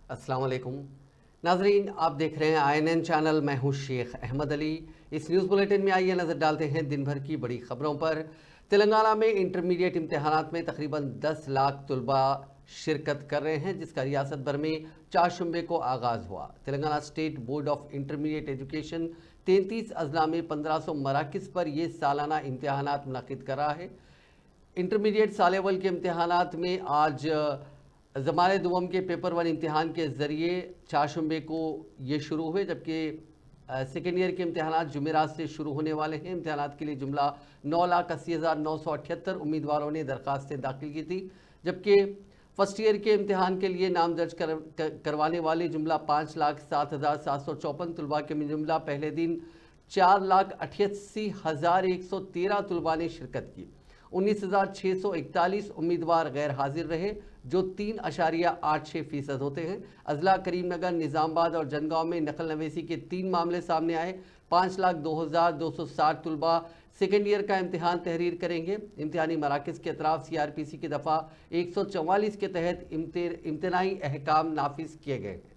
अस्सलाम वालेकुम नाजरीन, आप देख रहे हैं INN चैनल। मैं हूं शेख अहमद अली। इस न्यूज़ बुलेटिन में आइए नज़र डालते हैं दिन भर की बड़ी खबरों पर। तेलंगाना में इंटरमीडिएट इम्तहानात में तकरीबन 10 लाख तलबा शिरकत कर रहे हैं, जिसका रियासत भर में 4 शुंबे को आगाज़ हुआ। Telangana state board of intermediate education 33 अजला में 1500 मराकज़ पर यह सालाना इम्तहानात मुनक़िद कर रहा है। इंटरमीडिएट साल अव्वल के इम्तहानात में आज ज़माने दुवम के पेपर वन इम्तहान के ज़रिए 4 शुंबे को ये शुरू हुए, जबकि सेकेंड ईयर के इम्तहानात जुमेरात से शुरू होने वाले हैं। इम्तहानात के लिए जुमला 9,80,978 उम्मीदवारों ने दरख्वास्तें दाखिल की थी, जबकि फर्स्ट ईयर के इम्तहान के लिए नाम दर्ज करवाने वाले जुमला 5,07,754 तलबा के जुमला पहले दिन 4,88,113 तलबा ने शिरकत की। 19,641 उम्मीदवार गैर हाजिर रहे, जो 3.86% होते हैं। अजला करीमनगर, निज़ामबाद और जनगांव में नकल नवेसी के 3 मामले सामने आए। 5,02,260 तलबा सेकेंड ईयर का इम्तहान तहरीर करेंगे। इम्तहानी मराकज़ के अतराफ CRPC की दफ़ा 144 के तहत इम्तनाई अहकाम नाफिज किए गए हैं।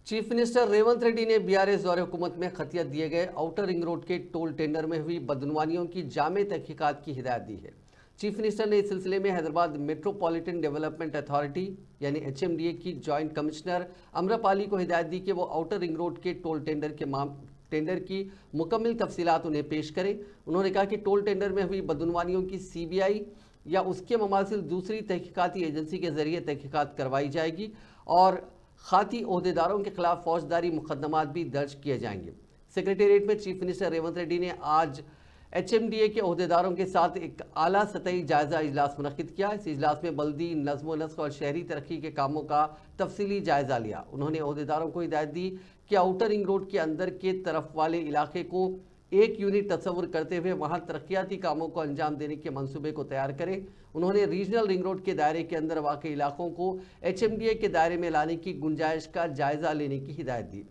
चीफ मिनिस्टर रेवंत रेड्डी ने BRS दौरे हुकूमत में खतियत दिए गए आउटर रिंग रोड के टोल टेंडर में हुई बदनवानियों की जामे तहकीकात की हिदायत दी है। चीफ मिनिस्टर ने इस सिलसिले में हैदराबाद मेट्रोपॉलिटन डेवलपमेंट अथॉरिटी यानी HMDA की जॉइंट कमिश्नर अम्रपाली को हिदायत दी कि वो आउटर रिंग रोड के टोल टेंडर की मुकम्मल तफसीलात उन्हें पेश करें। उन्होंने कहा कि टोल टेंडर में हुई बदनवानियों की CBI या उसके ममासिल दूसरी तहकीकाती एजेंसी के जरिए तहकीकात करवाई जाएगी और खाती ओहदेदारों के खिलाफ फौजदारी मुकदमात भी दर्ज किए जाएंगे। सेक्रेटेरिएट में चीफ मिनिस्टर रेवंत रेड्डी ने आज HMDA के ओहदेदारों के साथ एक आला सतही जायजा इजलास मुनक़िद किया। इस इजलास में बल्दी नज़्म नस्क और शहरी तरक्की के कामों का तफसीली जायजा लिया। उन्होंने ओहदेदारों को हिदायत दी कि आउटर रिंग रोड के अंदर के तरफ वाले इलाके को एक यूनिट तस्वुर करते हुए वहां तरक्याती कामों को अंजाम देने के मंसूबे को तैयार करें। उन्होंने रीजनल रिंग रोड के दायरे के अंदर वाक़ इलाकों को HMDA के दायरे में लाने की गुंजाइश का जायजा लेने की हिदायत दी।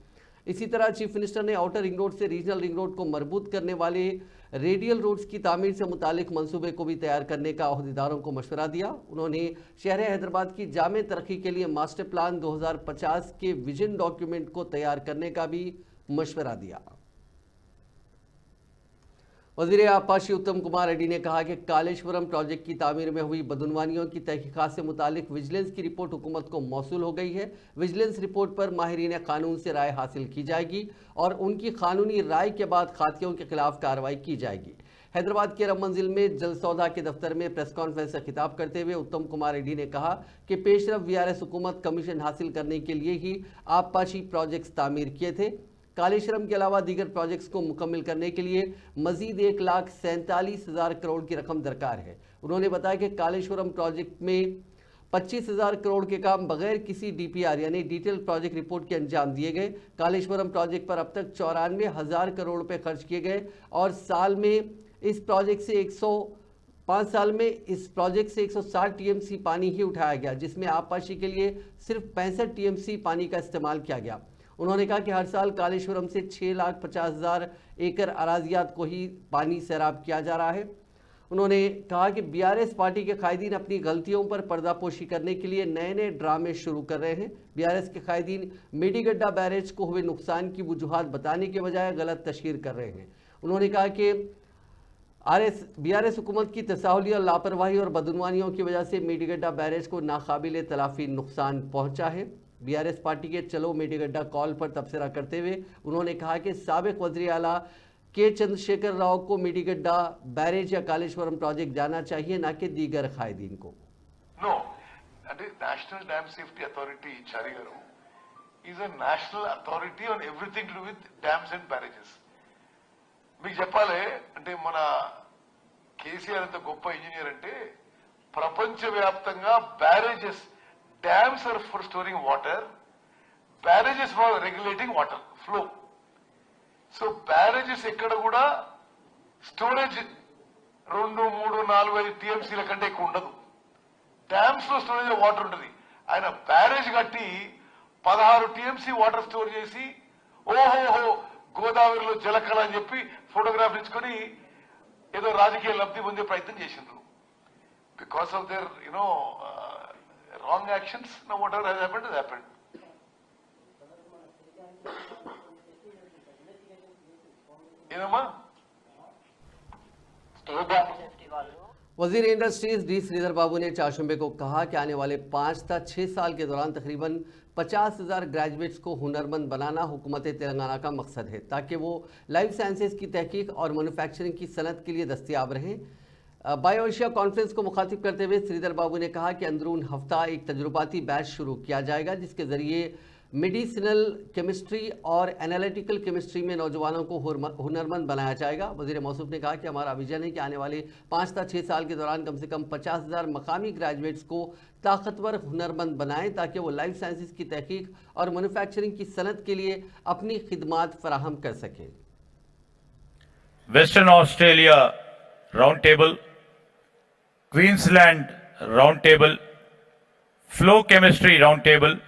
इसी तरह चीफ मिनिस्टर ने आउटर रिंग रोड से रीजनल रिंग रोड को मरबूत करने वाले रेडियल रोड्स की तामीर से मुतालिक मंसूबे को भी तैयार करने का अहदेदारों को मशवरा दिया। उन्होंने शहर हैदराबाद की जामे तरक्की के लिए मास्टर प्लान 2050 के विजन डॉक्यूमेंट को तैयार करने का भी मशवरा दिया। वज़ीर आबपाशी उत्तम कुमार रेड्डी ने कहा कि कालेश्वरम प्रोजेक्ट की तामीर में हुई बदनवानियों की तहकीकात से मुतालिक विजिलेंस की रिपोर्ट हुकूमत को मौसूल हो गई है। विजिलेंस रिपोर्ट पर माहिरीन कानून से राय हासिल की जाएगी और उनकी कानूनी राय के बाद खातियों के खिलाफ कार्रवाई की जाएगी। हैदराबाद के रम मंजिल में जलसौदा के दफ्तर में प्रेस कॉन्फ्रेंस से खिताब करते हुए उत्तम कुमार रेड्डी ने कहा कि पेशरफ VRS हुकूमत कमीशन हासिल करने के लिए ही आबपाशी प्रोजेक्ट्स तामीर किए थे। कालेश्वरम के अलावा दीगर प्रोजेक्ट्स को मुकम्मल करने के लिए मजीद 1,47,000 करोड़ की रकम दरकार है। उन्होंने बताया कि कालेश्वरम प्रोजेक्ट में 25,000 करोड़ के काम बगैर किसी DPR यानी डिटेल प्रोजेक्ट रिपोर्ट के अंजाम दिए गए। कालेश्वरम प्रोजेक्ट पर अब तक 94,000 करोड़ रुपए खर्च किए गए और इस प्रोजेक्ट से 160 TMC पानी ही उठाया गया, जिसमें आबपाशी के लिए सिर्फ 65 TMC पानी का इस्तेमाल किया गया। उन्होंने कहा कि हर साल कालेश्वरम से 6,50,000 एकड़ अराजियात को ही पानी सैराब किया जा रहा है। उन्होंने कहा कि बीआरएस पार्टी के कायदीन अपनी गलतियों पर पर्दापोशी करने के लिए नए नए ड्रामे शुरू कर रहे हैं। बीआरएस के कायदीन मेडीगड्डा बैरेज को हुए नुकसान की वजूहात बताने के बजाय गलत तशहीर कर रहे हैं। उन्होंने कहा कि बीआरएस हुकूमत की तसाहुली और लापरवाही और बदनुमानियों की वजह से मेडीगड्डा बैरेज को नाकाबिले तलाफी नुकसान पहुंचा है। बीआरएस पार्टी के चलो मेडीगड्डा कॉल पर तबसरा करते हुए उन्होंने कहा कि साबिक वज़ीर आला के चंद्रशेखर राव को मेडीगड्डा बैरेज या कालेश्वरम प्रोजेक्ट जाना चाहिए, न कि दीगर कायदीन को। No, national dam safety authority Chari garu is a national authority on everything to do with dams and barrages. మీకు చెప్పాలి అంటే మన కేసీఆర్ అంత గొప్ప ఇంజనీర్ అంటే ప్రపంచవ్యాప్తంగా barrages, dams are for storing water, barrages for regulating water flow. So barrages ఎక్కడ కూడా స్టోరేజ్ 2, 3, 4, 5 టీఎంసీల కంటే ఎక్కువ ఉండదు. డ్యామ్స్ లో స్టోరేజ్ వాటర్ ఉంటుంది. ఆయన బ్యారేజ్ కట్టి 16 టీఎంసీ వాటర్ స్టోర్ చేసి ఓహోహో గోదావరిలో జలకళ అని చెప్పి ఫోటోగ్రాఫ్ ఇచ్చుకొని ఏదో రాజకీయ లబ్ధి పొందే ప్రయత్నం చేసిండ్రు. Because of their wrong actions, no whatever has happened has happened. ఏనమ్మా वजीर इंडस्ट्रीज डी श्रीधर बाबू ने चारशंबे को कहा कि आने वाले 5 से 6 साल के दौरान तकरीबन 50,000 ग्रेजुएट्स को हुनरमंद बनाना हुकूमत तेलंगाना का मकसद है, ताकि वो लाइफ साइंसेज की तहकीक और मैन्युफैक्चरिंग की सनत के लिए दस्तियाब रहें। बायो एशिया कॉन्फ्रेंस को मुखातिब करते हुए श्रीधर बाबू ने कहा कि अंदरून हफ्ता एक तजुर्बाती बैच शुरू किया जाएगा, जिसके ज़रिए मेडिसिनल केमिस्ट्री और एनालिटिकल केमिस्ट्री में नौजवानों को हुनरमंद बनाया जाएगा। वज़ीर मौसूफ ने कहा कि हमारा विजन है कि आने वाले 5 से 6 साल के दौरान कम से कम 50,000 मकामी ग्रेजुएट्स को ताकतवर हुनरमंद बनाएं, ताकि वो लाइफ साइंसेज की तहकीक और मैन्युफैक्चरिंग की सनत के लिए अपनी खिदमात फराहम कर सकें। Western Australia round table, Queensland round table, flow chemistry round table,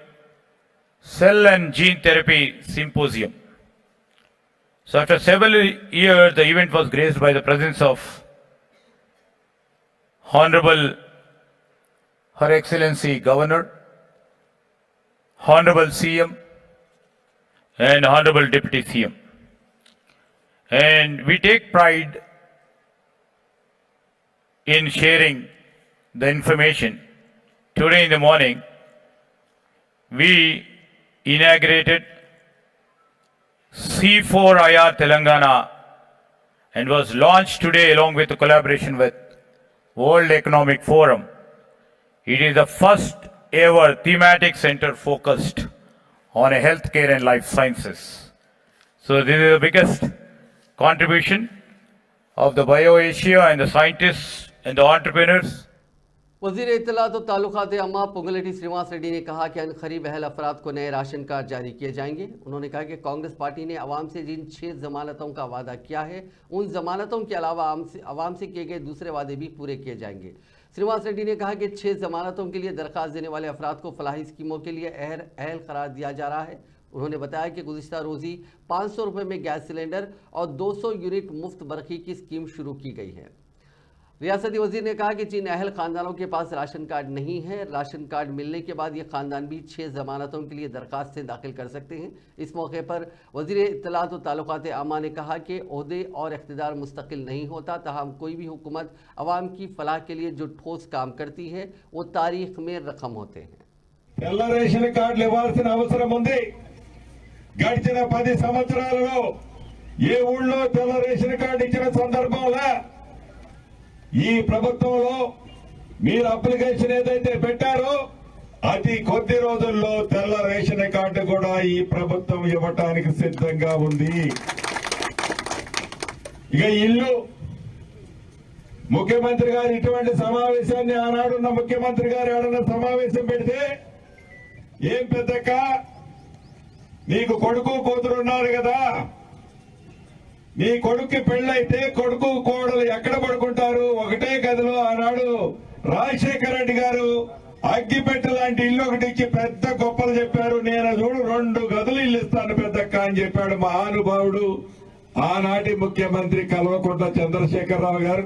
Cell and Gene Therapy Symposium. So after several years, the event was graced by the presence of Honorable Her Excellency Governor, Honorable CM, and Honorable Deputy CM. And we take pride in sharing the information. Today in the morning, we inaugurated C4IR Telangana and was launched today along with the collaboration with World Economic Forum. It is the first ever thematic center focused on healthcare and life sciences. So this is the biggest contribution of the BioAsia and the scientists and the entrepreneurs. वज़ीर इत्तलात और ताल्लुकात अम्मा पोंगुलेटी श्रीनिवास रेड्डी ने कहा कि अनखरीब अहल अफराद को नए राशन कार्ड जारी किए जाएंगे। उन्होंने कहा कि कांग्रेस पार्टी ने अवाम से जिन 6 जमानतों का वादा किया है, उन जमानतों के अलावा अवाम से किए गए दूसरे वादे भी पूरे किए जाएंगे। श्रीनिवास रेड्डी ने कहा कि 6 जमानतों के लिए दरख्वास्त देने वाले अफराद को फलाही स्कीमों के लिए अहल करार दिया जा रहा है। उन्होंने बताया कि गुज़िश्ता रोज़ी 500 रुपये में गैस सिलेंडर और 200 यूनिट मुफ्त बरक़ी की स्कीम शुरू की गई है। रियासती वजीर ने कहा कि जिन अहल खानदानों के पास राशन कार्ड नहीं है, राशन कार्ड मिलने के बाद ये खानदान भी 6 जमानतों के लिए दरख्वास्तें दाखिल कर सकते हैं। इस मौके पर वज़ीर इत्तलात और ताल्लुकात आमा ने कहा कि ओहदे और इख्तिदार मुस्तकिल नहीं होता, ताहम कोई भी हुकूमत अवाम की फलाह के लिए जो ठोस काम करती है वो तारीख में रकम होते हैं। తెల్ల రేషన్ కార్డులు ఇవ్వాల్సిన అవసరం ఉంది. గడిచిన 10 సంవత్సరాలలో ఏ ఊళ్ళో తెల్ల రేషన్ కార్డు ఇచ్చిన సందర్భంలో ఈ ప్రభుత్వంలో మీరు అప్లికేషన్ ఏదైతే పెట్టారో అతి కొద్ది రోజుల్లో తెల్ల రేషన్ కార్డు కూడా ఈ ప్రభుత్వం ఇవ్వడానికి సిద్ధంగా ఉంది. ఇక ఇల్లు ముఖ్యమంత్రి గారు ఇటువంటి సమావేశాన్ని ఆనాడున్న ముఖ్యమంత్రి గారు ఏడన్న సమావేశం పెడితే ఏం పెద్దక్క నీకు కొడుకు కూతురు ఉన్నారు కదా, నీ కొడుక్కి పెళ్ళైతే కొడుకు కోడలు ఎక్కడ పడుకుంటారు, ఒకటే గదిలో ఆనాడు రాజశేఖర రెడ్డి గారు అగ్గిపెట్టు లాంటి ఇల్లు ఒకటి ఇచ్చి పెద్ద గొప్పలు చెప్పారు. నేను చూడు 2 గదులు ఇల్లు ఇస్తాను పెద్దక్క అని చెప్పాడు మహానుభావుడు ఆనాటి ముఖ్యమంత్రి కల్వకుంట్ల చంద్రశేఖరరావు గారు.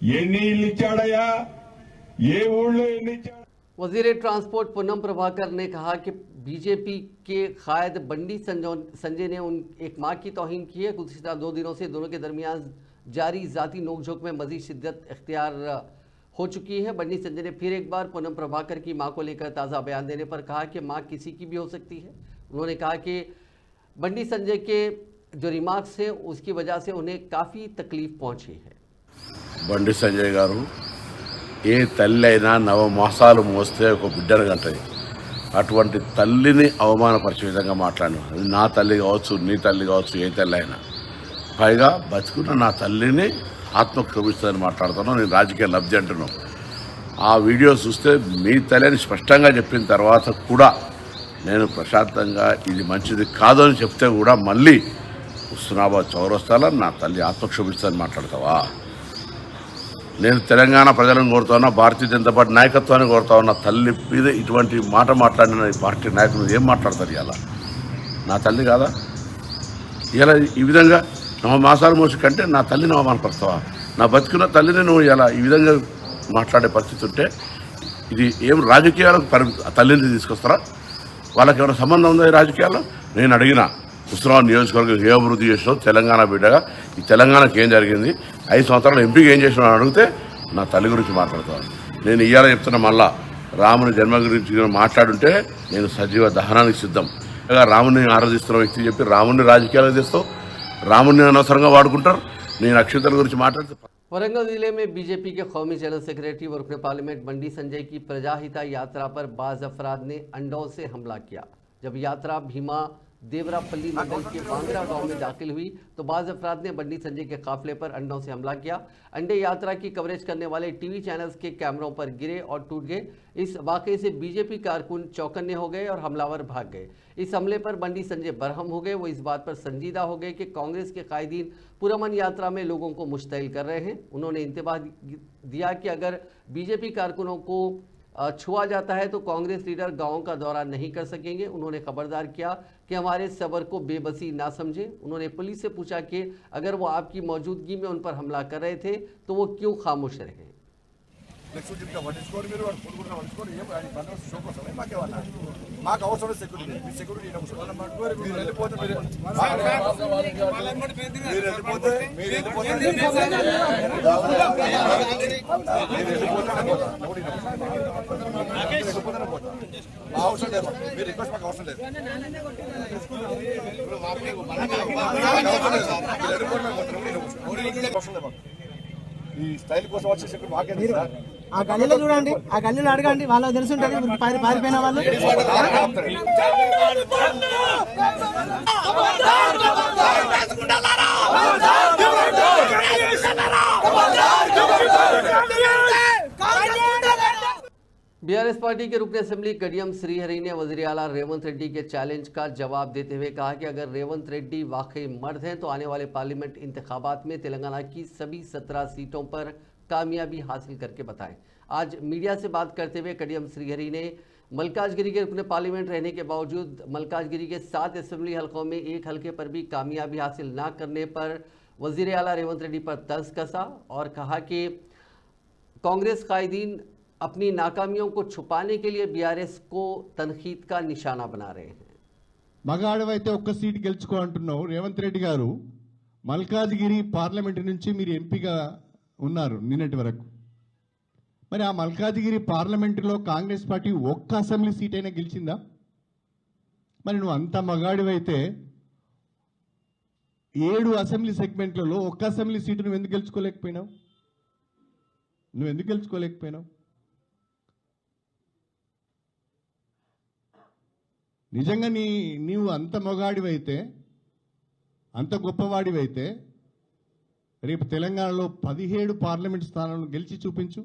ఎన్ని ఇల్లు ఇచ్చాడయ్యా, ఏ ఊళ్ళో ఎన్ని ఇచ్చాడు? वजीर ट्रांसपोर्ट पूनम प्रभाकर ने कहा कि बीजेपी के कायद बंडी संजय ने एक मां की तौहीन की है। गुज़िश्ता 2 दिनों से दोनों के दरमियान जारी जाती नोकझोंक में मजीद शिद्दत इख्तियार हो चुकी है। बंडी संजय ने फिर एक बार पूनम प्रभाकर की मां को लेकर ताज़ा बयान देने पर कहा कि मां किसी की भी हो सकती है। उन्होंने कहा कि बंडी संजय के जो रिमार्क्स हैं उसकी वजह से उन्हें काफ़ी तकलीफ पहुंची है। బండి సంజయ్ గారు ఏ తల్లి అయినా నవమాసాలు మోస్తే ఒక బిడ్డను కంటది. అటువంటి తల్లిని అవమానపరిచే విధంగా మాట్లాడాను. అది నా తల్లి కావచ్చు, నీ తల్లి కావచ్చు, ఏ తల్లి అయినా. పైగా బతుకున్న నా తల్లిని ఆత్మకు క్షోభిస్తుందని మాట్లాడుతున్నాను. నేను రాజకీయ లబ్ధి అంటున్నాను. ఆ వీడియో చూస్తే మీ తల్లిని స్పష్టంగా చెప్పిన తర్వాత కూడా నేను ప్రశాంతంగా ఇది మంచిది కాదు అని చెప్తే కూడా మళ్ళీ హుస్నాబాద్ చౌరస్తాలో నా తల్లి ఆత్మక్షోభిస్తుందని మాట్లాడతావా? నేను తెలంగాణ ప్రజలను కోరుతా, భారతీయ జనతా పార్టీ నాయకత్వాన్ని కోరుతా ఉన్నా. తల్లి మీద ఇటువంటి మాట మాట్లాడిన ఈ పార్టీ నాయకులు ఏం మాట్లాడతారు? ఇలా నా తల్లి కాదా? ఇలా ఈ విధంగా 9 మాసాలు మోసి కంటే నా తల్లిని అవమానపరుస్తావా? నా బతికిన తల్లిని నువ్వు ఇలా ఈ విధంగా మాట్లాడే పరిస్థితి ఉంటే ఇది ఏం రాజకీయాలకు తల్లిని తీసుకొస్తారా? వాళ్ళకి ఏమైనా సంబంధం ఉందా ఈ రాజకీయాల్లో? నేను అడిగిన హుస్నాబాద్ నియోజకవర్గం ఏ అభివృద్ధి చేసినావు, తెలంగాణ బిడ్డగా ఈ తెలంగాణకి ఏం జరిగింది, 5 సంవత్సరాలు ఎంపీగా ఏం చేసినావు అని అడిగితే నా తల్లి గురించి మాట్లాడతాను. నేను ఇవాళ చెప్తున్నా, మళ్ళా రాముని జన్మ గురించి మాట్లాడుంటే నేను సజీవ దహనానికి సిద్ధం. రాముని ఆరాధిస్తున్న వ్యక్తి చెప్పి రాముని రాజకీయాలకు తెస్తావు, రాముని అనవసరంగా వాడుకుంటారు. నేను అక్షంతల గురించి మాట్లాడితే औरंगाबाद जिले में बीजेपी के कौमी जनरल सेक्रेटरी और रुकने पार्लियामेंट बंडी संजय की प्रजाहिता यात्रा पर बाज अफराद ने अंडों से हमला किया। जब यात्रा भीमा देवरापल्ली मंडल के बांगरा गांव में दाखिल हुई तो बाज अफराद ने बंडी संजय के काफिले पर अंडों से हमला किया। अंडे यात्रा की कवरेज करने वाले टीवी चैनल्स के कैमरों पर गिरे और टूट गए। इस वाकये से बीजेपी कारकुन चौकन्ने हो गए और हमलावर भाग गए। इस हमले पर बंडी संजय बरहम हो गए। वो इस बात पर संजीदा हो गए कि कांग्रेस के कायदीन पुरअमन यात्रा में लोगों को मुश्तइल कर रहे हैं। उन्होंने इंतबाह दिया कि अगर बीजेपी कारकुनों को छुआ जाता है तो कांग्रेस लीडर गांवों का दौरा नहीं कर सकेंगे। उन्होंने खबरदार किया कि हमारे सबर को बेबसी ना समझे। उन्होंने पुलिस से पूछा कि अगर वो आपकी मौजूदगी में उन पर हमला कर रहे थे तो वो क्यों खामोश रहे। మాకు అవసరం సెక్యూరిటీ, మీ సెక్యూరిటీ అవసరం లేదు. మీరు రిక్వెస్ట్ మాకు అవసరం లేదు. ఈ స్టైల్ కోసం వచ్చే సెక్యూరిటీ మాకే ఆ గల్లీలో చూడండి, ఆ గల్లీలో అడగండి, వాళ్ళకి తెలుసుంటది పారిపోయిన వాళ్ళు. बीआरएस पार्टी के रुकन असेंबली कडियम श्रीहरि ने वज़ीर आला रेवंत रेड्डी के चैलेंज का जवाब देते हुए कहा कि अगर रेवंत रेड्डी वाकई मर्द हैं तो आने वाले पार्लियामेंट इंतखाबात में तेलंगाना की सभी 17 सीटों पर कामयाबी हासिल करके बताएं। आज मीडिया से बात करते हुए कडियम श्रीहरि ने मलकाजगिरी के रुकन पार्लियामेंट रहने के बावजूद मलकाजगिरी के 7 असेंबली हलकों में एक हलके पर भी कामयाबी हासिल न करने पर वज़ीर आला रेवंत रेड्डी पर तंज कसा और कहा कि कांग्रेस कायदीन अपनी नाकामियों को छुपाने के लिए बीआरएस को तनखीद का निशाना बना रहे हैं। మగాడవైతే ఒక్క సీట్ గెలుచుకో అంటున్నావు రేవంత్ రెడ్డి గారు. మల్కాజ్గిరి పార్లమెంట్ నుంచి మీరు ఎంపీగా ఉన్నారు నిన్నటి వరకు. మరి ఆ మల్కాజ్గిరి పార్లమెంటులో కాంగ్రెస్ పార్టీ ఒక్క అసెంబ్లీ సీట్ అయినా గెలిచిందా? మరి నువ్వు అంత మగాడివైతే 7 అసెంబ్లీ సెగ్మెంట్లలో ఒక్క అసెంబ్లీ సీటు నువ్వు ఎందుకు గెలుచుకోలేకపోయినావు? నిజంగా నీవు అంత మొగాడివైతే, అంత గొప్పవాడివైతే రేపు తెలంగాణలో 17 పార్లమెంట్ స్థానాలను గెలిచి చూపించు.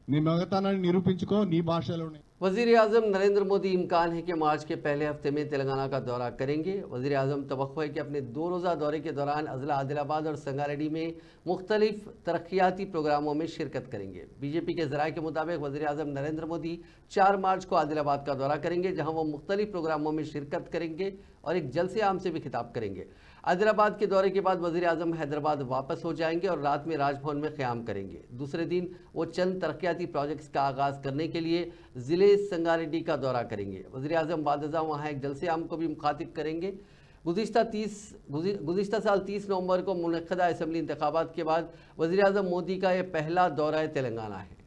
నీ మగతనాన్ని నిరూపించుకో నీ భాషలోనే. वज़ीर आज़म नरेंद्र मोदी इम्कान है कि मार्च के पहले हफ्ते में तेलंगाना का दौरा करेंगे। वज़ीर आज़म तवक्को है कि अपने 2 रोज़ा दौरे के दौरान अजला आदिलाबाद और संगारेड्डी में मुख्तलिफ तरक्याती प्रोग्रामों में शिरकत करेंगे। बीजेपी के ज़राए के मुताबिक वज़ीर आज़म नरेंद्र मोदी 4 मार्च को आदिलाबाद का दौरा करेंगे, जहाँ वो मुख्तलिफ प्रोग्रामों में शिरकत करेंगे और एक जलसे आम से भी खिताब करेंगे। हैदराबाद के दौरे के बाद वजीर आजम हैदराबाद वापस हो जाएंगे और रात में राजभवन में क़याम करेंगे। दूसरे दिन वो चंद तरक्याती प्रोजेक्ट्स का आगाज़ करने के लिए ज़िले संगारेड्डी का दौरा करेंगे। वजीर आजम बादजा वहाँ एक जलसे आम को भी मुखातिब करेंगे। गुज़िश्ता साल 30 नवंबर को मुनक़दा असम्बली इंतखाबात के बाद वज़ीर आज़म मोदी का यह पहला दौरा तेलंगाना है।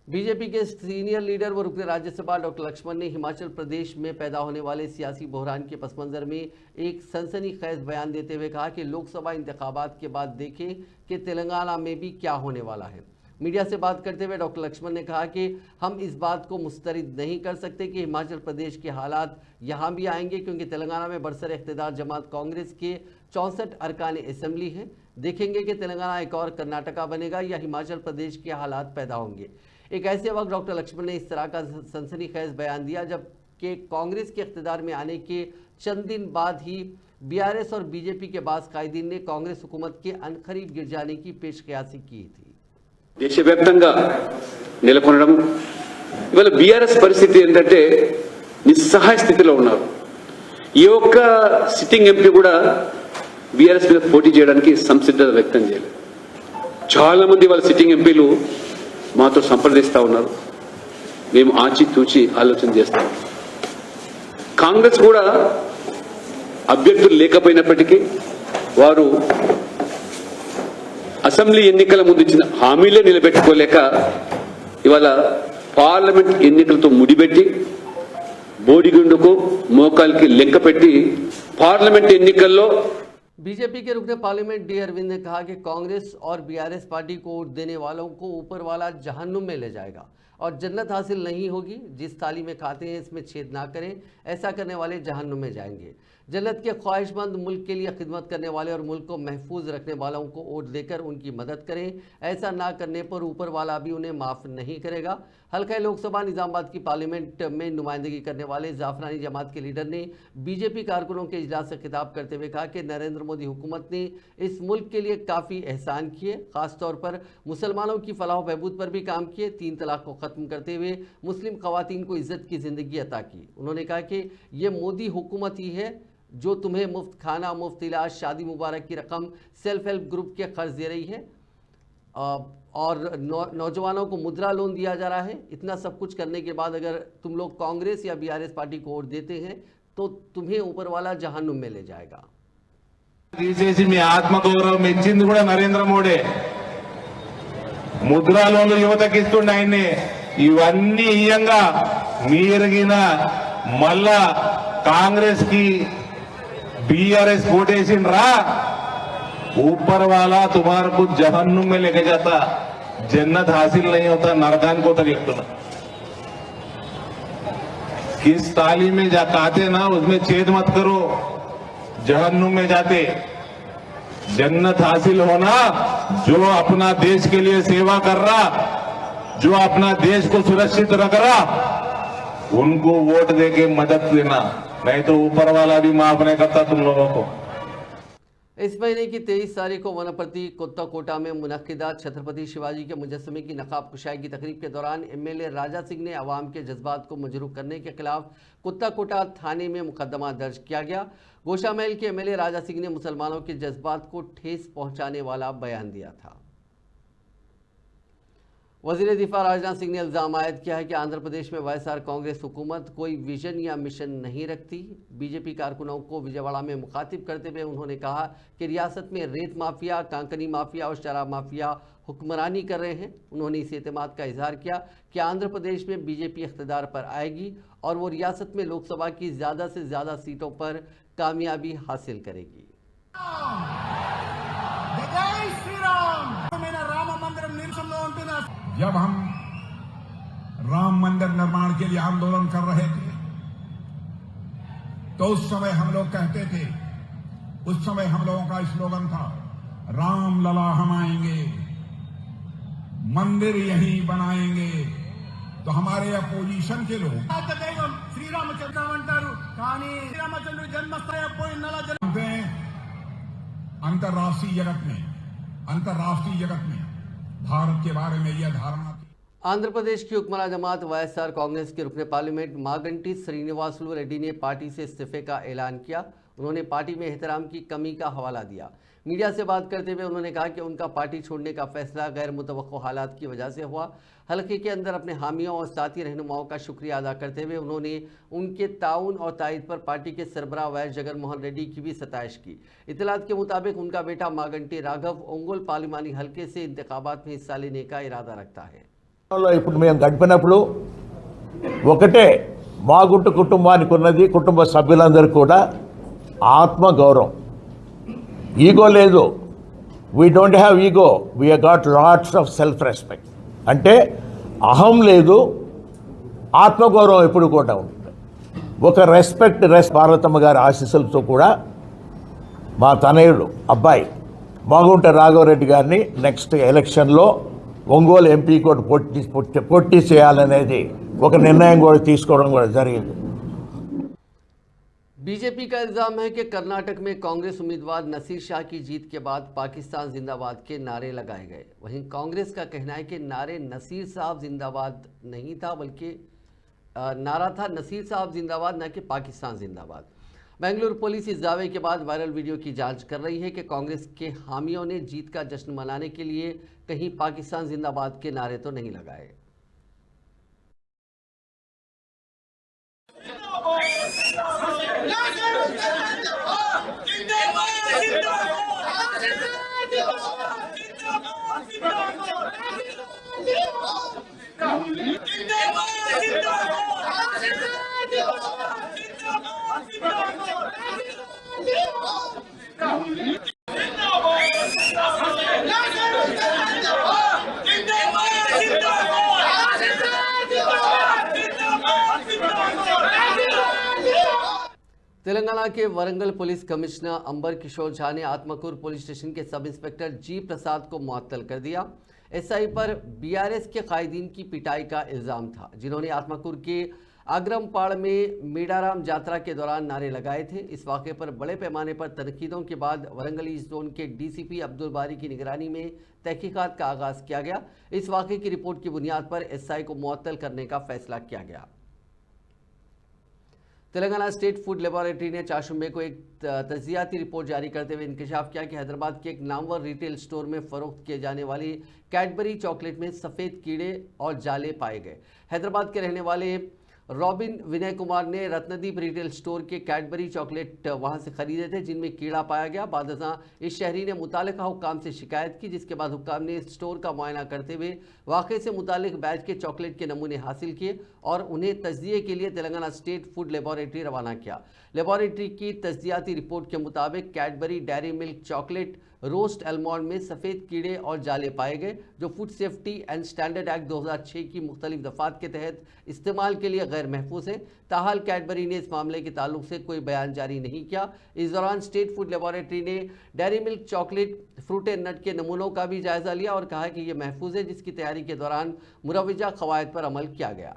बीजेपी के सीनियर लीडर व रुकन राज्यसभा डॉक्टर लक्ष्मण ने हिमाचल प्रदेश में पैदा होने वाले सियासी बहरान के पस मंज़र में एक सनसनीखेज बयान देते हुए कहा कि लोकसभा इंतखाबात के बाद देखें कि तेलंगाना में भी क्या होने वाला है। मीडिया से बात करते हुए डॉक्टर लक्ष्मण ने कहा कि हम इस बात को मुस्तरद नहीं कर सकते कि हिमाचल प्रदेश के हालात यहाँ भी आएंगे, क्योंकि तेलंगाना में बरसर इख्तिदार जमात कांग्रेस के 64 अरकान असम्बली हैं। देखेंगे कि तेलंगाना एक और कर्नाटका बनेगा या हिमाचल प्रदेश के हालात पैदा होंगे। एक ऐसे वक्त डॉक्टर लक्ष्मण ने इस तरह का सनसनीखेज बयान दिया जबकि कांग्रेस के इख्तिदार में आने के चंद दिन बाद ही बीआरएस और बीजेपी के बाज़ कायदीन ने कांग्रेस हुकूमत के अनकरीब गिर जाने की पेशकयासी की थी। దేశవ్యాప్తంగా నెలకొనడం ఇవాళ బీఆర్ఎస్ పరిస్థితి ఏంటంటే నిస్సహాయ స్థితిలో ఉన్నారు. ఏ ఒక్క సిట్టింగ్ ఎంపీ కూడా బీఆర్ఎస్ మీద పోటీ చేయడానికి సంసిద్ధత వ్యక్తం చేయలేదు. చాలా మంది వాళ్ళ సిట్టింగ్ ఎంపీలు మాతో సంప్రదిస్తూ ఉన్నారు. మేము ఆచితూచి ఆలోచన చేస్తాం. కాంగ్రెస్ కూడా అభ్యర్థులు లేకపోయినప్పటికీ వారు అసెంబ్లీ ఎన్నికల ముందు ఇచ్చిన హామీలే నిలబెట్టుకోలేక ఇవాళ పార్లమెంట్ ఎన్నికలతో ముడిపెట్టి బోడిగుండుకు మోకాలికి లెక్క పెట్టి పార్లమెంట్ ఎన్నికల్లో बीजेपी के रुकने पार्लियामेंट डी अरविंद ने कहा कि कांग्रेस और बीआरएस पार्टी को वोट देने वालों को ऊपर वाला जहन्नुम में ले जाएगा और जन्नत हासिल नहीं होगी। जिस थाली में खाते हैं इसमें छेद ना करें, ऐसा करने वाले जहन्नुम में जाएंगे। जन्नत के ख्वाहिशमंद मुल्क के लिए खिदमत करने वाले और मुल्क को महफूज रखने वालों को वोट देकर उनकी मदद करें। ऐसा ना करने पर ऊपर वाला भी उन्हें माफ़ नहीं करेगा। हल्का लोकसभा निज़ामाबाद की पार्लियामेंट में नुमाइंदगी करने वाले जाफरानी जमात के लीडर ने बीजेपी कारकुनों के इजलास से खिताब करते हुए कहा कि नरेंद्र मोदी हुकूमत ने इस मुल्क के लिए काफ़ी एहसान किए, ख़ासतौर पर मुसलमानों की फलाह बहबूद पर भी काम किए। 3 तलाक को ख़त्म करते हुए मुस्लिम ख़वातीन को इज़्ज़त की ज़िंदगी अता की। उन्होंने कहा कि ये मोदी हुकूमत ही है जो तुम्हें मुफ्त खाना, मुफ्त इलाज, शादी मुबारक की रकम सेल्फ हेल्प ग्रुप के कर्ज दे रही है और नौजवानों को मुद्रा लोन दिया जा रहा है। इतना सब कुछ करने के बाद अगर तुम लोग कांग्रेस या बीआरएस पार्टी को वोट देते हैं तो तुम्हें ऊपर वाला जहन्नुम में ले जाएगा। తీసేసి మీ ఆత్మగౌరవం ఇచ్చింది కూడా నరేంద్ర మోడీ. ముద్రా లోన్లు యువతకి ఇస్తుండే ఆయన్ని. ఇవన్నీ ఇయ్యంగా మీరుగిన మళ్ళా కాంగ్రెస్ కి बीआरएस वोटेशन रा ऊपर वाला तुम्हारे को जहन्नुम में लेके जाता, जन्नत हासिल नहीं होता, नरकान को तक लिखता। किस ताली में जा खाते ना उसमें छेद मत करो, जहन्नुम में जाते। जन्नत हासिल होना जो अपना देश के लिए सेवा कर रहा, जो अपना देश को सुरक्षित रख रहा, उनको वोट देके मदद देना, नहीं तो ऊपर वाला भी माफ नहीं करता तुम लोगों को। इस महीने की 23 तारीख को वनप्रति कोत्ताकोटा में मुनक्किदा छत्रपति शिवाजी के मुजस्समे की नकाब कुशाई की तकरीब के दौरान एमएलए राजा सिंह ने अवाम के जज्बात को मजरूह करने के खिलाफ कोत्ताकोटा थाने में मुकदमा दर्ज किया गया। गोशामहल के एमएलए राजा सिंह ने मुसलमानों के जज्बात को ठेस पहुंचाने वाला बयान दिया था। वज़ीर दिफा राजनाथ सिंह ने इल्ज़ाम आयद किया है कि आंध्र प्रदेश में वाईएसआर कांग्रेस हुकूमत कोई विजन या मिशन नहीं रखती। बीजेपी कारकुनों को विजयवाड़ा में मुखातिब करते हुए उन्होंने कहा कि रियासत में रेत माफिया, कांकनी माफिया और शराब माफिया हुक्मरानी कर रहे हैं। उन्होंने इस एतमाद का इजहार किया कि आंध्र प्रदेश में बीजेपी इख्तिदार पर आएगी और वो रियासत में लोकसभा की ज़्यादा से ज़्यादा सीटों पर कामयाबी हासिल करेगी। जब हम राम मंदिर निर्माण के लिए आंदोलन कर रहे थे तो उस समय हम लोग कहते थे, उस समय हम लोगों का स्लोगन था, राम लला हम आएंगे, मंदिर यहीं बनाएंगे। तो हमारे अपोजिशन के लोग श्री रामचंद्र अंतर्राष्ट्रीय जगत में भारत के बारे में यह धारणा थी। आंध्र प्रदेश की हुक्मरान जमात वाईएसआर कांग्रेस के रुकने पार्लियामेंट मागंटी श्रीनिवासुलु रेड्डी ने पार्टी से इस्तीफे का ऐलान किया। उन्होंने पार्टी में एहतराम की कमी का हवाला दिया। मीडिया से बात करते हुए उन्होंने कहा कि उनका पार्टी छोड़ने का फैसला गैर मुतवक्को हालात की वजह से हुआ। हल्के के अंदर अपने हामियों और साथी रहनुमाओं का शुक्रिया अदा करते हुए उन्होंने उनके ताउन और तायद पर पार्टी के सरबराह वैस जगन मोहन रेड्डी की भी सताइश की। इतलात के मुताबिक उनका बेटा मागंटी राघव ओंगोल पार्लिमानी हल्के से इंतखाबात में हिस्सा लेने का इरादा रखता है। ఇప్పుడు మేము గడిపినప్పుడు ఒకటే మాగుంట కుటుంబానికి ఉన్నది, కుటుంబ సభ్యులందరూ కూడా ఆత్మగౌరవం. ఈగో లేదు. We don't have ego, we got lots of self respect. అంటే అహం లేదు, ఆత్మగౌరవం ఎప్పుడు కూడా ఉంటుంది. ఒక రెస్పెక్ట్ పార్వతమ్మ గారి ఆశీస్సులతో కూడా మా తనయుడు అబ్బాయి మాగుంట రాఘవరెడ్డి గారిని నెక్స్ట్ ఎలక్షన్లో ఒంగోలు ఎంపీ కూడా పోటీ చేయాలనేది ఒక నిర్ణయం కూడా తీసుకోవడం కూడా జరిగింది. बीजेपी का इल्जाम है कि कर्नाटक में कांग्रेस उम्मीदवार नसीर शाह की जीत के बाद पाकिस्तान जिंदाबाद के नारे लगाए गए। वहीं कांग्रेस का कहना है कि नारे नसीर साहब जिंदाबाद नहीं था, बल्कि नारा था नसीर साहब जिंदाबाद, न कि पाकिस्तान जिंदाबाद। बेंगलुरु पुलिस इस दावे के बाद वायरल वीडियो की जांच कर रही है कि कांग्रेस के हामियों ने जीत का जश्न मनाने के लिए कहीं पाकिस्तान जिंदाबाद के नारे तो नहीं लगाए। तेलंगाना के वरंगल पुलिस कमिश्नर अंबर किशोर झा ने आत्मकूर पुलिस स्टेशन के सब इंस्पेक्टर जी प्रसाद को मुअत्तल कर दिया। एसआई पर बीआरएस के कायदीन की पिटाई का इल्जाम था, जिन्होंने आत्मकूर के आग्रमपाड़ में मेडाराम यात्रा के दौरान नारे लगाए थे। इस वाक़े पर बड़े पैमाने पर तनकीदों के बाद वरंगल ईस्ट जोन के डीसीपी अब्दुल बारी की निगरानी में तहकीकात का आगाज़ किया गया। इस वाक़े की रिपोर्ट की बुनियाद पर एसआई को मुअत्तल करने का फैसला किया गया। तेलंगाना स्टेट फूड लेबोरेटरी ने चाशुम्बे को एक तज्जियाती रिपोर्ट जारी करते हुए इंकशाफ किया कि हैदराबाद के एक नामवर रिटेल स्टोर में फरोख्त किए जाने वाली कैडबरी चॉकलेट में सफ़ेद कीड़े और जाले पाए गए। हैदराबाद के रहने वाले रॉबिन विनय कुमार ने रत्नदीप रिटेल स्टोर के कैडबरी चॉकलेट वहां से खरीदे थे, जिनमें कीड़ा पाया गया। बादशाह इस शहरी ने मुतालिका हुक्काम से शिकायत की, जिसके बाद हुक्काम ने स्टोर का मुआयना करते हुए वाक़े से मुतालिक बैच के चॉकलेट के नमूने हासिल किए और उन्हें तज्जिये के लिए तेलंगाना स्टेट फूड लेबोरेटरी रवाना किया। लेबोरेटरी की तज्जियाती रिपोर्ट के मुताबिक Cadbury Dairy milk chocolate roast almond में सफ़ेद कीड़े और जाले पाए गए, जो food safety and standard act 2006 की मुख्तलिफ दफ़ात के तहत इस्तेमाल के लिए गैर महफूज है। ताहाल कैडबरी ने इस मामले के ताल्लुक से कोई बयान जारी नहीं किया। इस दौरान स्टेट फूड लेबोरेटरी ने dairy milk chocolate fruit and nut के नमूनों का भी जायज़ा लिया और कहा कि यह महफूज है, जिसकी तैयारी के दौरान मुरवजा क़वायद पर अमल किया गया।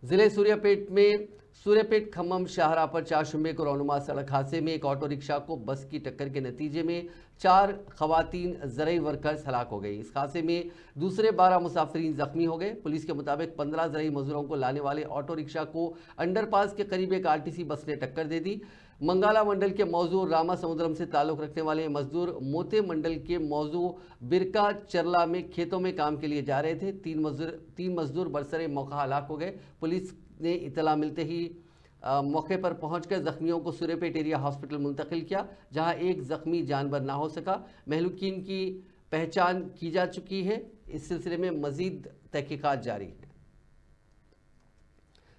ज़िले सूर्यापेट खम्मम शाहराह पर चाशुम्बे को रौनुमा सड़क हादसे में एक ऑटो रिक्शा को बस की टक्कर के नतीजे में 4 खवातीन ज़रई वर्कर्स हलाक हो गई। इस हादसे में दूसरे 12 मुसाफिरीन जख्मी हो गए। पुलिस के मुताबिक 15 ज़रई मजदूरों को लाने वाले ऑटो रिक्शा को अंडरपास के करीब एक आरटीसी बस ने टक्कर दे दी। मंगाला मंडल के मौजू रामा समुद्रम से ताल्लुक़ रखने वाले मजदूर मोते मंडल के मौजू बिरका चरला में खेतों में काम के लिए जा रहे थे। तीन मजदूर बरसरे मौका हलाक हो गए। पुलिस ने इतला मिलते ही मौके पर पहुंचकर जख्मियों को सूर्यापेट एरिया हॉस्पिटल मुंतकिल किया, जहां एक जख्मी जानबर ना हो सका। महलूकीन की पहचान की जा चुकी है। इस सिलसिले में मजीद तहकीकात जारी है।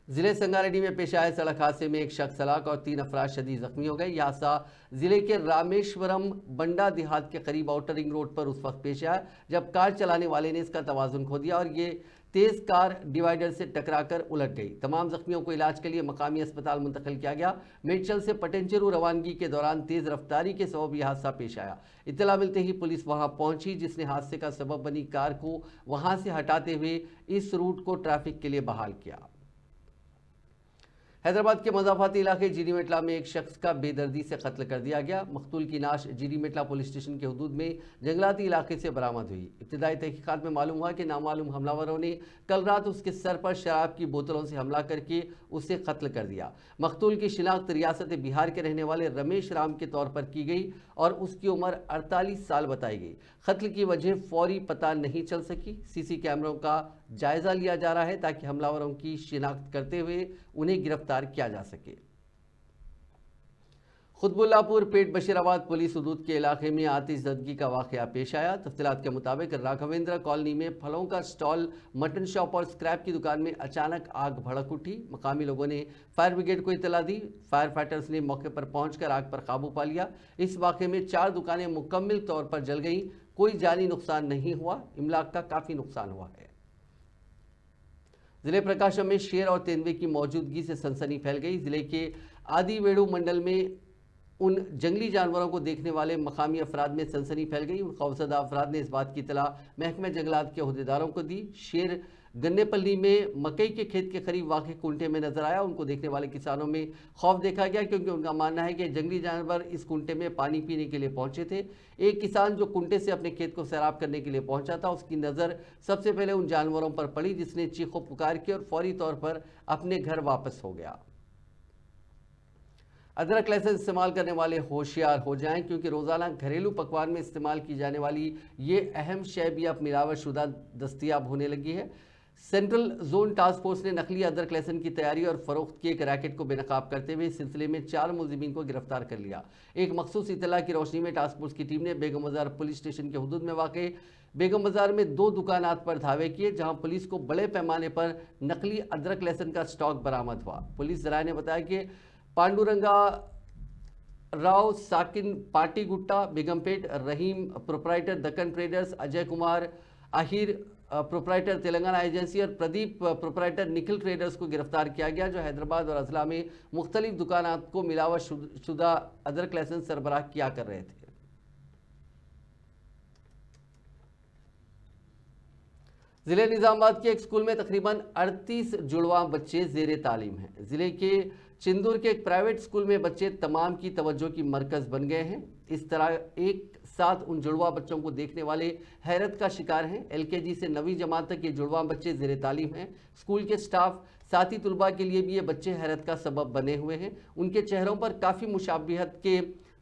जिले संगारेड्डी में पेश आए सड़क हादसे में एक शख्स हलाक और 3 अफराद शदीद जख्मी हो गए। यह हादसा जिले के रामेश्वरम बंडा देहात के करीब आउटर रिंग रोड पर उस वक्त पेश आया जब कार चलाने वाले ने इसका तवाजुन खो दिया और ये तेज कार डिवाइडर से टकराकर उलट गई। तमाम जख्मियों को इलाज के लिए मकामी अस्पताल मुंतकिल किया गया। मेडचल से पटेंचेरू रवानगी के दौरान तेज रफ्तारी के सबब यह हादसा पेश आया। इत्तला मिलते ही पुलिस वहां पहुंची, जिसने हादसे का सबब बनी कार को वहां से हटाते हुए इस रूट को ट्रैफिक के लिए बहाल किया। हैदराबाद के मजाफाती इलाके जीरीमेटला में एक शख्स का बेदर्दी से कत्ल कर दिया गया। मकतूल की नाश जीरीमेटला पुलिस स्टेशन के हुदूद में जंगलाती इलाके से बरामद हुई। इब्तिदाई तहकीकात में मालूम हुआ कि नामालूम हमलावरों ने कल रात उसके सर पर शराब की बोतलों से हमला करके उसे कत्ल कर दिया। मकतूल की शिनाख्त रियासत बिहार के रहने वाले रमेश राम के तौर पर की गई और उसकी उम्र 48 साल बताई गई। कत्ल की वजह फौरी पता नहीं चल सकी। सीसी कैमरों का जायजा लिया जा रहा है ताकि हमलावरों की शिनाख्त करते हुए उन्हें गिरफ्तार किया जा सके। खुतबुल्लापुर पेट बशीराबाद पुलिस हदूद के इलाके में आतिशज़दगी का वाक़या पेश आया। तफ़सीलात के मुताबिक राघवेंद्र कॉलोनी में फलों का स्टॉल, मटन शॉप और स्क्रैप की दुकान में अचानक आग भड़क उठी। मकामी लोगों ने फायर ब्रिगेड को इतला दी। फायर फाइटर्स ने मौके पर पहुंचकर आग पर काबू पा लिया। इस वाक़े में 4 दुकानें मुकम्मल तौर पर जल गईं। कोई जानी नुकसान नहीं हुआ। इमलाक का काफ़ी नुकसान हुआ है। जिले प्रकाशम में शेर और तेंदुए की मौजूदगी से सनसनी फैल गई। जिले के आदिवेड़ू मंडल में उन जंगली जानवरों को देखने वाले मकामी अफराद में सनसनी फैल गई। उन खौफजदा अफराद ने इस बात की इतला महकमे जंगलात के अहदेदारों को दी। शेर गन्नेपल्ली में मकई के खेत के करीब वाक़े कुंटे में नजर आया। उनको देखने वाले किसानों में खौफ देखा गया क्योंकि उनका मानना है कि जंगली जानवर इस कुंटे में पानी पीने के लिए पहुंचे थे। एक किसान जो कुंटे से अपने खेत को सैराब करने के लिए पहुंचा था, उसकी नज़र सबसे पहले उन जानवरों पर पड़ी, जिसने चीखो पुकार की और फौरी तौर पर अपने घर वापस हो गया। अदरक लाइसेंस इस्तेमाल करने वाले होशियार हो जाएं क्योंकि रोज़ाना घरेलू पकवान में इस्तेमाल की जाने वाली ये अहम शय भी अब मिलावटशुदा दस्तयाब होने लगी है। सेंट्रल जोन टास्क फोर्स ने नकली अदरक लहसुन की तैयारी और फरोख्त के एक रैकेट को बेनकाब करते हुए इस सिलसिले में 4 मुलजिमीन को गिरफ्तार कर लिया। एक मखसूस इतला की रोशनी में टास्क फोर्स की टीम ने बेगम बाजार पुलिस स्टेशन के हुदूद में वाक़ बेगम बाजार में 2 दुकानात पर धावे किए, जहां पुलिस को बड़े पैमाने पर नकली अदरक लहसुन का स्टॉक बरामद हुआ। पुलिस जराये ने बताया कि पांडुरंगा राव साकिन Parti Gutta Begumpet, Rahim proprietor Deccan traders, Ajay Kumar Ahir proprietor Telangana agency और प्रदीप प्रोपराइटर निखिल ट्रेडर्स को गिरफ्तार किया गया, जो हैदराबाद और अजला में मुख्तलिफ दुकानात को मिलावटशुदा अदरक लहसुन सरबराह किया कर रहे थे। जिले निजामाबाद के एक स्कूल में तकरीबन 38 जुड़वा बच्चे ज़ेरे तालीम हैं। जिले के चिंदूर के एक प्राइवेट स्कूल में बच्चे तमाम की तवज्जो की मरकज़ बन गए हैं। इस तरह एक साथ उन जुड़वा बच्चों को देखने वाले हैरत का शिकार हैं। LKG से 9वीं जमात तक ये जुड़वा बच्चे ज़ेरे तालीम हैं। स्कूल के स्टाफ, साथी तुलबा के लिए भी ये बच्चे हैरत का सबब बने हुए हैं। उनके चेहरों पर काफ़ी मुशाबिहत के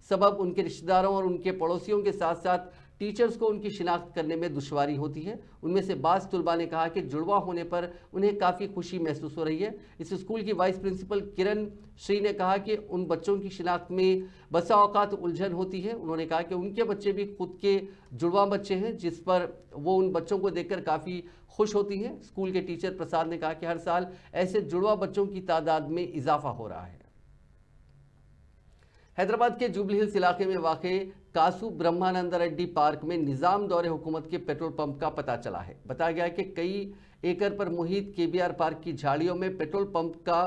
सबब उनके रिश्तेदारों और उनके पड़ोसियों के साथ साथ टीचर्स को उनकी शिनाख्त करने में दुश्वारी होती है। उनमें से बाज़ तुलबा ने कहा कि जुड़वा होने पर उन्हें काफ़ी खुशी महसूस हो रही है। इस स्कूल की वाइस प्रिंसिपल किरण श्री ने कहा कि उन बच्चों की शिनाख्त में बसा औकात उलझन होती है। उन्होंने कहा कि उनके बच्चे भी खुद के जुड़वा बच्चे हैं, जिस पर वो उन बच्चों को देखकर काफ़ी खुश होती हैं। स्कूल के टीचर प्रसाद ने कहा कि हर साल ऐसे जुड़वा बच्चों की तादाद में इजाफा हो रहा है। हैदराबाद के जुबली हिल्स इलाके में वाक़े कासू ब्रह्मानंद रेड्डी पार्क में निज़ाम दौरे हुकूमत के पेट्रोल पंप का पता चला है। बताया गया कि कई एकड़ पर मुहित KBR पार्क की झाड़ियों में पेट्रोल पंप का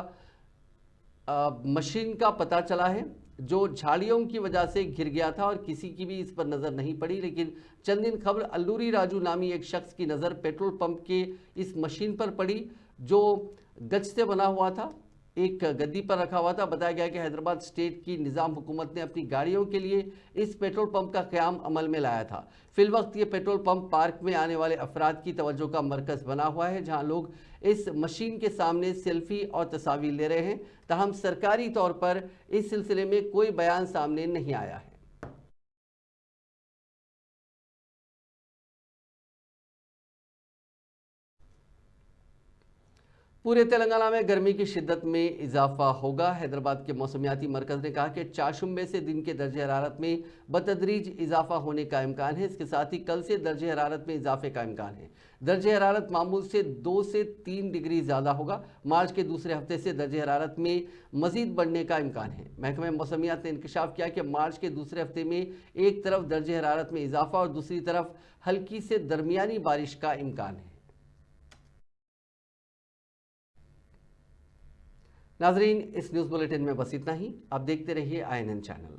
मशीन का पता चला है, जो झाड़ियों की वजह से घिर गया था और किसी की भी इस पर नज़र नहीं पड़ी। लेकिन चंद दिन खबर अल्लूरी राजू नामी एक शख्स की नज़र पेट्रोल पंप के इस मशीन पर पड़ी, जो गज से बना हुआ था, एक गद्दी पर रखा हुआ था। बताया गया कि हैदराबाद स्टेट की निज़ाम हुकूमत ने अपनी गाड़ियों के लिए इस पेट्रोल पंप का क़याम अमल में लाया था। फिलवक्त ये पेट्रोल पंप पार्क में आने वाले अफराद की तवज्जो का मरकज़ बना हुआ है, जहां लोग इस मशीन के सामने सेल्फी और तस्वीर ले रहे हैं। ताहम सरकारी तौर पर इस सिलसिले में कोई बयान सामने नहीं आया है। पूरे तेलंगाना में गर्मी की शिद्दत में इजाफा होगा। हैदराबाद के मौसमियाती मरकज़ ने कहा कि चारशंबे से दिन के दर्जे हरारत में बतदरीज इजाफा होने का इम्कान है। इसके साथ ही कल से दर्जे हरारत में इजाफे का इम्कान है। दर्जे हरारत मामूल से 2 से 3 डिग्री ज़्यादा होगा। मार्च के दूसरे हफ्ते से दर्जे हरारत में मज़ीद बढ़ने का इम्कान है। महकमा मौसमियात ने इंकशाफ किया कि मार्च के दूसरे हफ्ते में एक तरफ दर्जे हरारत में इजाफा और दूसरी तरफ हल्की से दरमियानी बारिश का इम्कान है। नाजरीन, इस न्यूज़ बुलेटिन में बस इतना ही। आप देखते रहिए INN चैनल।